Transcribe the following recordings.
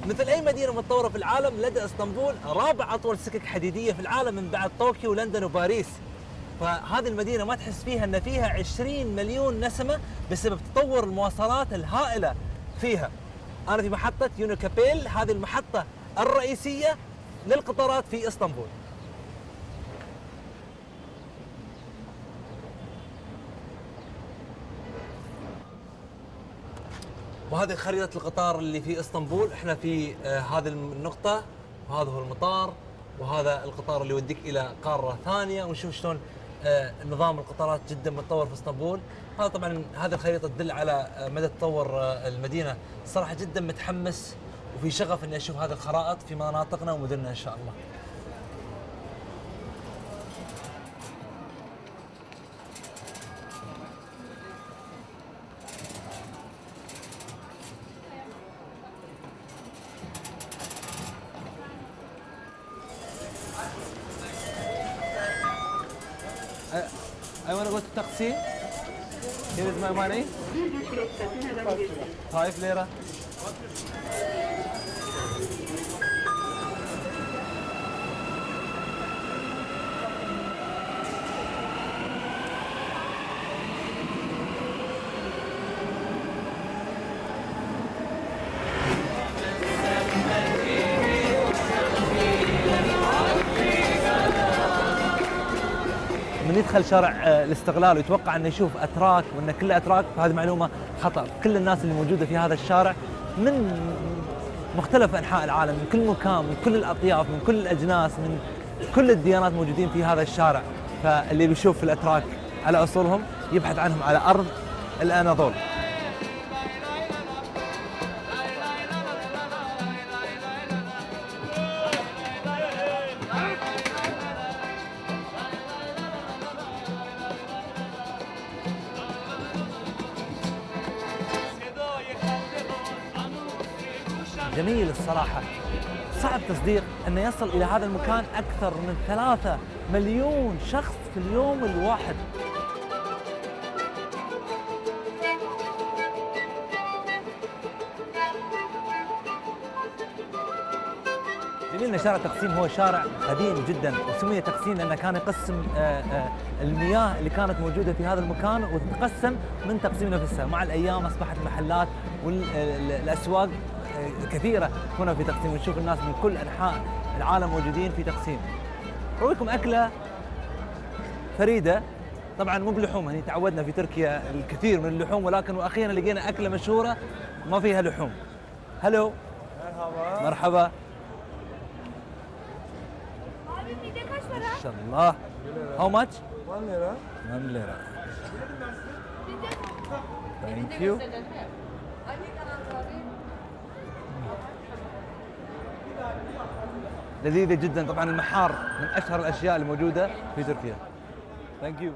مثل أي مدينة متطورة في العالم، لدى اسطنبول رابع أطول سكك حديدية في العالم من بعد طوكيو ولندن وباريس. فهذه المدينة ما تحس فيها أن فيها 20 مليون نسمة بسبب تطور المواصلات الهائلة فيها. أنا في محطة يونيكابيل، هذه المحطة الرئيسية للقطارات في اسطنبول. وهذه خريطة القطار اللي في اسطنبول. احنا في هذه النقطة، وهذا هو المطار، وهذا القطار اللي يوديك إلى قارة ثانية. ونشوف شلون نظام القطارات جدا متطور في اسطنبول. هذا طبعا هذه الخريطة تدل على مدى تطور المدينة. صراحة جدا متحمس وفي شغف اني اشوف هذه الخرائط في مناطقنا ومدننا ان شاء الله. I want to go to Taksim. Here is my money. 5 lira. من يدخل شارع الاستغلال ويتوقع انه يشوف اتراك وانه كله اتراك، فهذه معلومه خطا. كل الناس اللي موجوده في هذا الشارع من مختلف انحاء العالم، من كل مكان، من كل الاطياف، من كل الاجناس، من كل الديانات موجودين في هذا الشارع. فاللي بيشوف الاتراك على اصولهم يبحث عنهم على ارض الاناضول. جميل الصراحة. صعب تصديق أنه يصل إلى هذا المكان أكثر من 3 مليون شخص في اليوم الواحد. جميل أن شارع تقسيم هو شارع قديم جدا، وسمي تقسيم لأنه كان يقسم المياه اللي كانت موجودة في هذا المكان وتتقسم من تقسيم نفسها. مع الأيام أصبحت المحلات والأسواق كثيرة هنا في تقسيم، ونشوف الناس من كل أنحاء العالم موجودين في تقسيم. أرويكم أكلة فريدة، طبعا مو بلحوم، يعني تعودنا في تركيا الكثير من اللحوم، ولكن وأخيرا لقينا أكلة مشهورة ما فيها لحوم. هلو. مرحبا. مرحبا. ما شاء الله. How much? 1 lira. 1 lira. Thank you. لذيذة جدا. طبعا المحار من أشهر الأشياء الموجودة في تركيا. Thank you.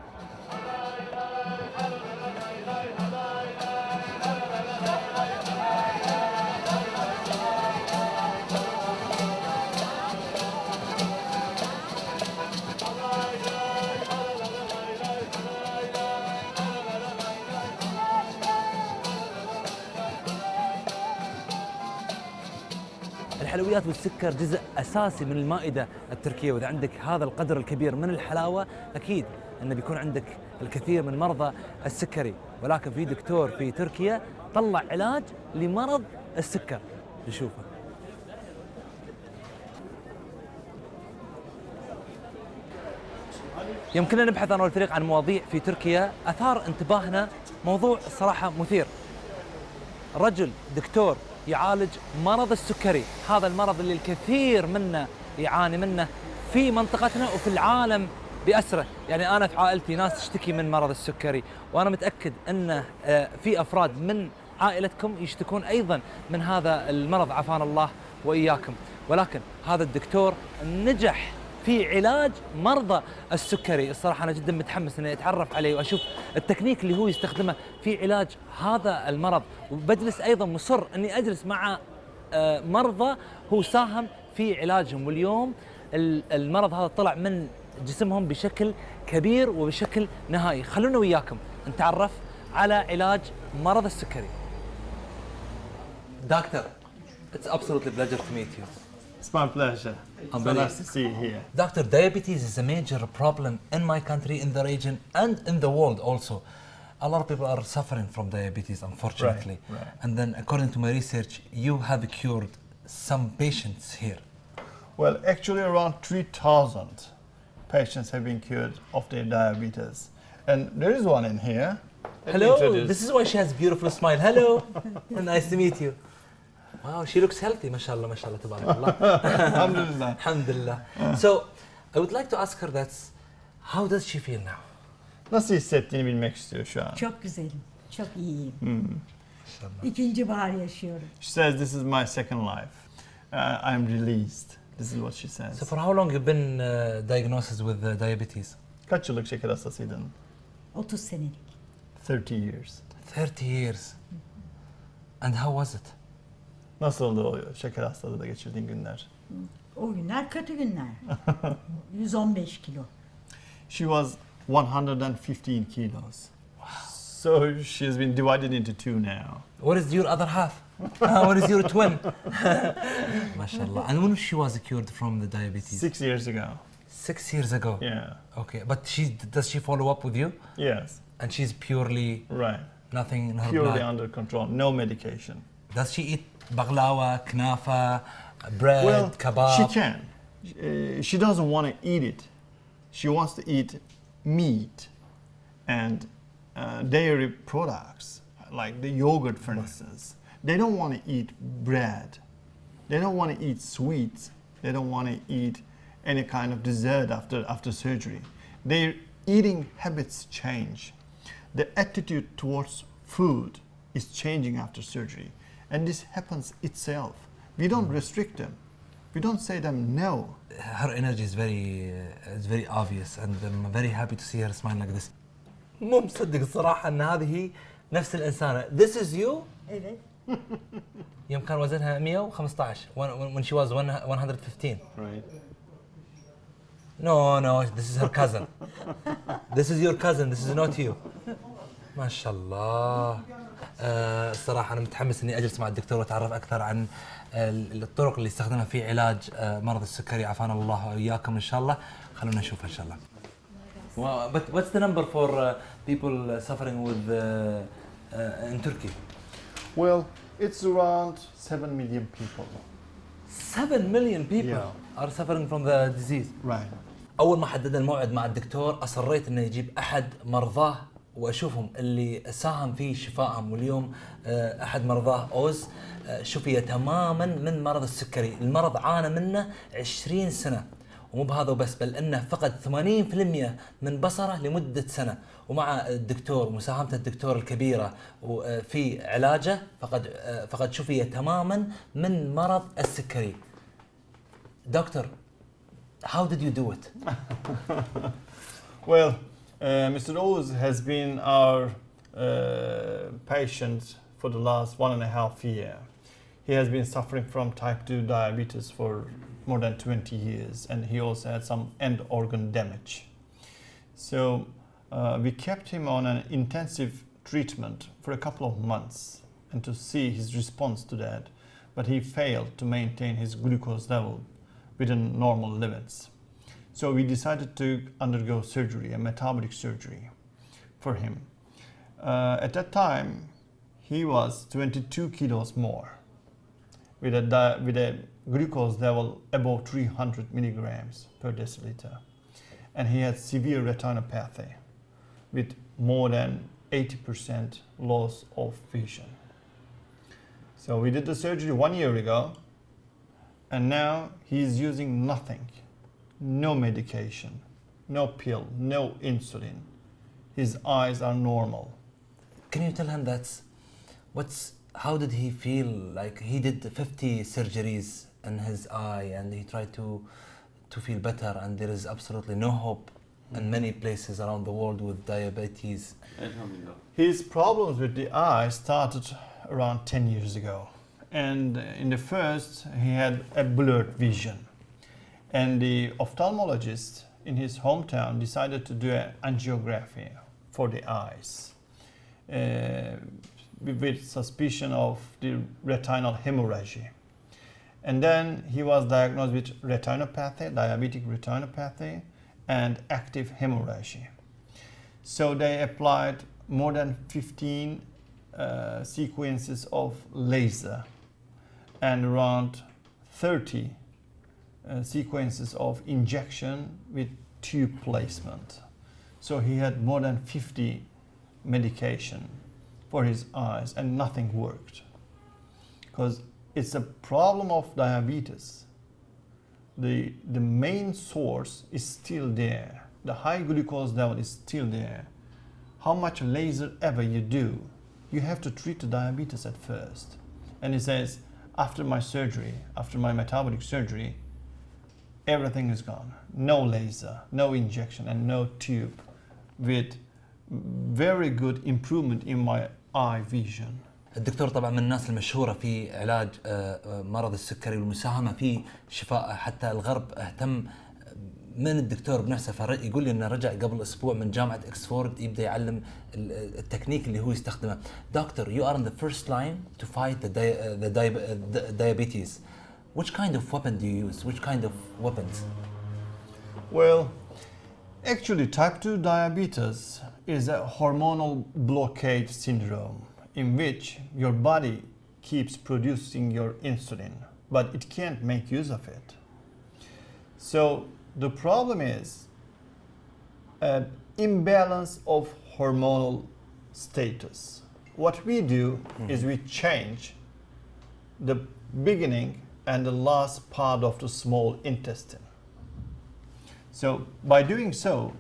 الحلويات والسكر جزء أساسي من المائدة التركية، وإذا عندك هذا القدر الكبير من الحلاوة أكيد أنه بيكون عندك الكثير من مرضى السكري. ولكن في دكتور في تركيا طلع علاج لمرض السكر، نشوفه. يمكننا نبحث أنا والفريق عن مواضيع في تركيا. أثار انتباهنا موضوع صراحة مثير. رجل دكتور يعالج مرض السكري، هذا المرض اللي الكثير منا يعاني منه في منطقتنا وفي العالم بأسره. يعني أنا في عائلتي ناس تشتكي من مرض السكري، وأنا متأكد أن في أفراد من عائلتكم يشتكون أيضا من هذا المرض، عافانا الله وإياكم. ولكن هذا الدكتور نجح في علاج مرضى السكري. الصراحة أنا جدا متحمس أني أتعرف عليه وأشوف التكنيك اللي هو يستخدمه في علاج هذا المرض. وبجلس أيضا مصر أني أجلس مع مرضى هو ساهم في علاجهم، واليوم المرض هذا طلع من جسمهم بشكل كبير وبشكل نهائي. خلونا وياكم نتعرف على علاج مرض السكري. دكتور، It's absolutely a pleasure to meet you. It's my pleasure. It's so nice to see you here. Doctor, diabetes is a major problem in my country, in the region, and in the world also. A lot of people are suffering from diabetes, unfortunately. Right. And then, according to my research, you have cured some patients here. Well, actually around 3,000 patients have been cured of their diabetes. And there is one in here. Hello, this is why she has a beautiful smile. Hello, nice to meet you. Wow, she looks healthy, mashallah, mashallah, tabarakallah. Alhamdulillah. Alhamdulillah. So, I would like to ask her that, how does she feel now? Nasıl hissettiğini bilmek istiyor şu an. Çok güzelim, çok iyiyim. İkinci bahar yaşıyorum. She says this is my second life. I'm released. This is what she says. So for how long you been diagnosed with diabetes? Kaç yıllık şeker hastasıydın? 30 senelik. 30 years. 30 years. And how was it? Nasıldı o şeker hastalığında geçirdiğin günler? O günler kötü günler. 115 kilo. She was 115 kilos. So she's been divided into two now. What is your other half? What is your twin? MashaAllah. And when she was cured from the diabetes? 6 years ago. 6 years ago? Yeah. Okay, but does she follow up with you? Yes. And she's purely Right. nothing in her Purely blood? under control. No medication. Does she eat baglawa, knafa, bread, Well, kebab? she can. She doesn't want to eat it. She wants to eat meat and dairy products, like the yogurt, for instance. They don't want to eat bread. They don't want to eat sweets. They don't want to eat any kind of dessert after surgery. Their eating habits change. The attitude towards food is changing after surgery. And this happens itself. We don't restrict them. We don't say them no. Her energy is very obvious, and I'm very happy to see her smile like this. مو مصدق الصراحة أن هذه هي نفس الإنسانة. This is you. Evet. يوم كان وزنها 115 when she was 115. Right. No, this is her cousin. This is your cousin, this is not you. ما شاء الله. الصراحة أنا متحمس إني أجلس مع الدكتور وأتعرف أكثر عن الطرق اللي يستخدمها في علاج مرض السكري، عافانا الله وإياكم إن شاء الله. خلونا نشوف إن شاء الله. But what's the number for people suffering with in Turkey? Well, it's around 7 million people. 7 million people Yeah. are suffering from the disease. Right. أول ما حددنا الموعد مع الدكتور أصريت إنه يجيب أحد مرضاه وأشوفهم اللي ساهم في شفائهم، واليوم أحد مرضاه أوز شفي تماما من مرض السكري. المرض عانى منه 20 سنة، ومو بهذا وبس، بل انه فقد 80% من بصره لمده سنه، ومع الدكتور ومساهمه الدكتور الكبيره وفي علاجه فقد شفي تماما من مرض السكري. Doctor, how did you do it? Well, Mr. Oz has been our patient for the last 1.5 years. He has been suffering from type 2 diabetes for more than 20 years, and he also had some end organ damage. So we kept him on an intensive treatment for a couple of months and to see his response to that, but he failed to maintain his glucose level within normal limits. So we decided to undergo surgery, a metabolic surgery for him. At that time, he was 22 kilos more with a glucose level above 300 milligrams per deciliter. And he had severe retinopathy with more than 80% loss of vision. So we did the surgery 1 year ago, and now he's using nothing, no medication, no pill, no insulin. His eyes are normal. Can you tell him how did he feel? Like he did 50 surgeries in his eye and he tried to feel better, and there is absolutely no hope in many places around the world with diabetes. His problems with the eye started around 10 years ago. And in the first, he had a blurred vision. And the ophthalmologist in his hometown decided to do an angiography for the eyes with suspicion of the retinal hemorrhage. And then he was diagnosed with retinopathy, diabetic retinopathy, and active hemorrhage. So they applied more than 15 sequences of laser and around 30 sequences of injection with tube placement. So he had more than 50 medication for his eyes and nothing worked. Because it's a problem of diabetes. The main source is still there. The high glucose level is still there. How much laser ever you do, you have to treat the diabetes at first. And he says, after my surgery, after my metabolic surgery, everything is gone. No laser, no injection, and no tube, with very good improvement in my eye vision. الدكتور طبعا من الناس المشهورة في علاج مرض السكري والمساهمة في شفاء. حتى الغرب اهتم من الدكتور بنفسه، يقول لي انه رجع قبل اسبوع من جامعة اكسفورد يبدا يعلم التكنيك اللي هو يستخدمه. Doctor, you are in the first line to fight the diabetes. Which kind of weapon do you use? Which kind of weapons? Well, actually type 2 diabetes is a hormonal blockade syndrome in which your body keeps producing your insulin, but it can't make use of it. So the problem is an imbalance of hormonal status. What we do is we change the beginning and the last part of the small intestine. So by doing so,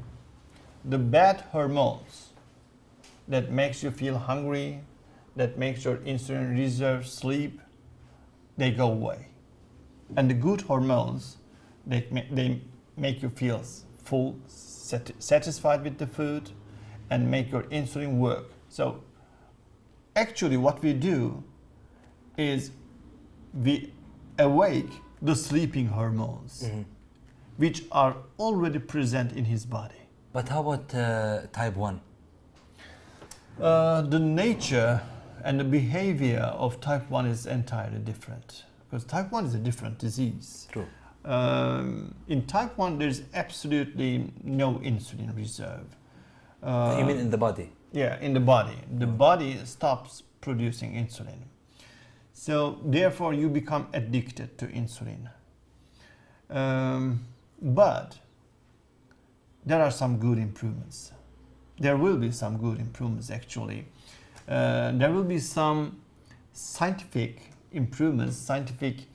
the bad hormones that makes you feel hungry, that makes your insulin reserve sleep, they go away. And the good hormones, they make you feel full, satisfied with the food, and make your insulin work. So actually what we do is we awake the sleeping hormones, which are already present in his body. But how about type 1? The nature and the behavior of type 1 is entirely different, because type 1 is a different disease. True. In type 1, there's absolutely no insulin reserve. You mean in the body? Yeah, in the body. The body stops producing insulin. So therefore you become addicted to insulin. But there are some good improvements. There will be some good improvements actually. There will be some scientific improvements, scientific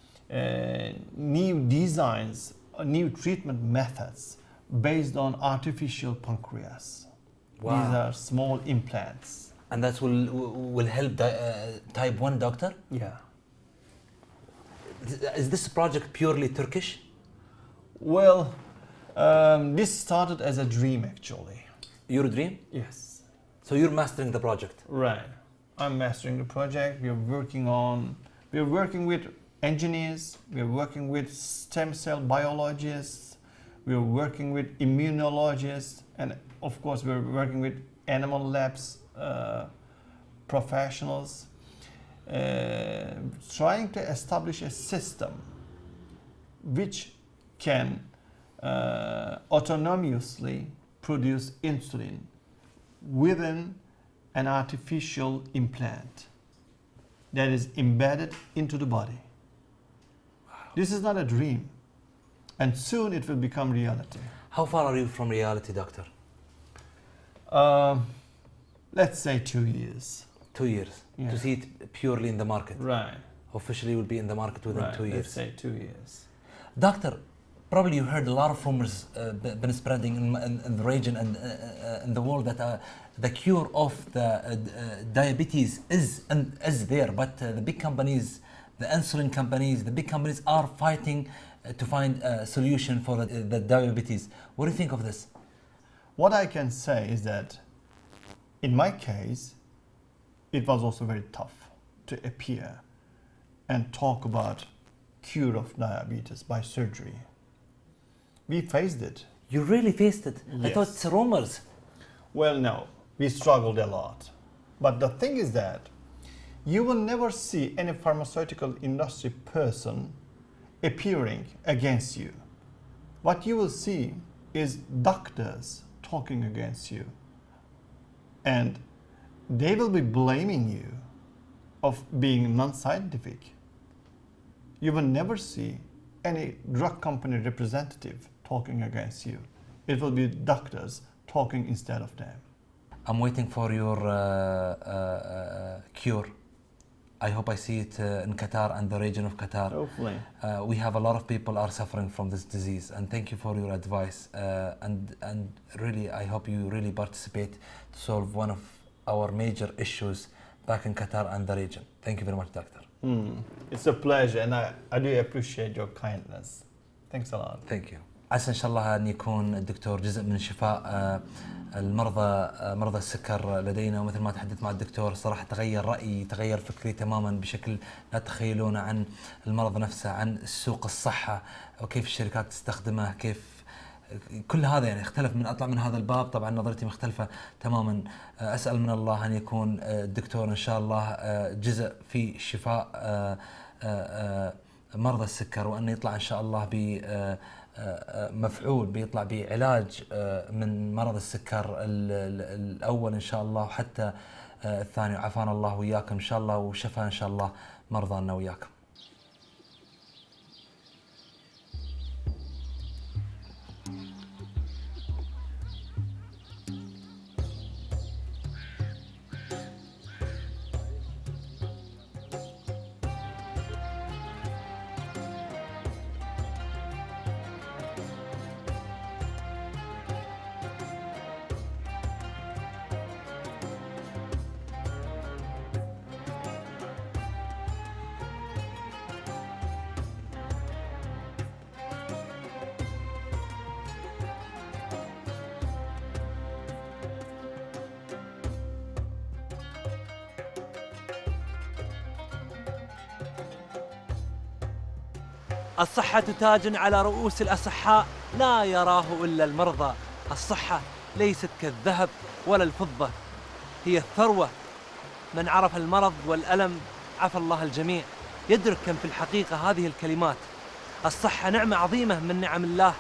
new designs, new treatment methods based on artificial pancreas. Wow. These are small implants. And that will help type 1, doctor? Yeah. Is this project purely Turkish? Well, this started as a dream actually. Your dream? Yes. So you're mastering the project? Right. I'm mastering the project. We're working with engineers, we're working with stem cell biologists, we're working with immunologists, and of course we're working with animal labs professionals, trying to establish a system which can autonomously produce insulin within an artificial implant that is embedded into the body. Wow. This is not a dream, and soon it will become reality. How far are you from reality, doctor? Let's say 2 years. 2 years, Yeah. to see it purely in the market. Right. Officially will be in the market within Right. 2 years. Let's say 2 years. Doctor, probably you heard a lot of rumors been spreading in the region and in the world that the cure of the diabetes is there, but the big companies, the insulin companies, the big companies are fighting to find a solution for the diabetes. What do you think of this? What I can say is that in my case, it was also very tough to appear and talk about cure of diabetes by surgery. We faced it. You really faced it? Yes. I thought it's rumors. Well, no, we struggled a lot. But the thing is that you will never see any pharmaceutical industry person appearing against you. What you will see is doctors talking against you. And they will be blaming you of being non-scientific. You will never see any drug company representative talking against you. It will be doctors talking instead of them. I'm waiting for your cure. I hope I see it in Qatar and the region of Qatar. Hopefully. We have a lot of people are suffering from this disease, and thank you for your advice. And really, I hope you really participate to solve one of our major issues back in Qatar and the region. Thank you very much, Doctor. It's a pleasure, and I do appreciate your kindness. Thanks a lot. Thank you. عسى إن شاء الله أن يكون الدكتور جزء من شفاء مرضى السكر لدينا. ومثل ما تحدث مع الدكتور صراحة تغير رأيي، تغير فكري تماما بشكل لا تتخيلونه عن المرض نفسه، عن سوق الصحة وكيف الشركات تستخدمه، كيف كل هذا يعني اختلف. من أطلع من هذا الباب طبعا نظرتي مختلفة تماما. أسأل من الله أن يكون الدكتور إن شاء الله جزء في شفاء مرضى السكر، وأن يطلع إن شاء الله مفعول، بيطلع بعلاج من مرض السكر الأول إن شاء الله، وحتى الثاني. وعافانا الله وياكم إن شاء الله، وشفى إن شاء الله مرضانا وياكم. الصحة تاج على رؤوس الأصحاء لا يراه إلا المرضى. الصحة ليست كالذهب ولا الفضة، هي الثروة. من عرف المرض والألم عفى الله الجميع. يدرك كم في الحقيقة هذه الكلمات. الصحة نعمة عظيمة من نعم الله،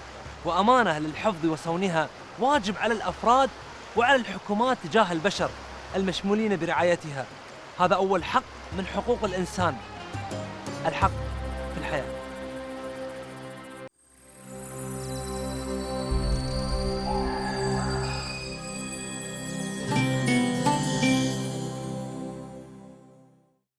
وأمانة للحفظ وصونها، واجب على الأفراد وعلى الحكومات تجاه البشر المشمولين برعايتها. هذا أول حق من حقوق الإنسان، الحق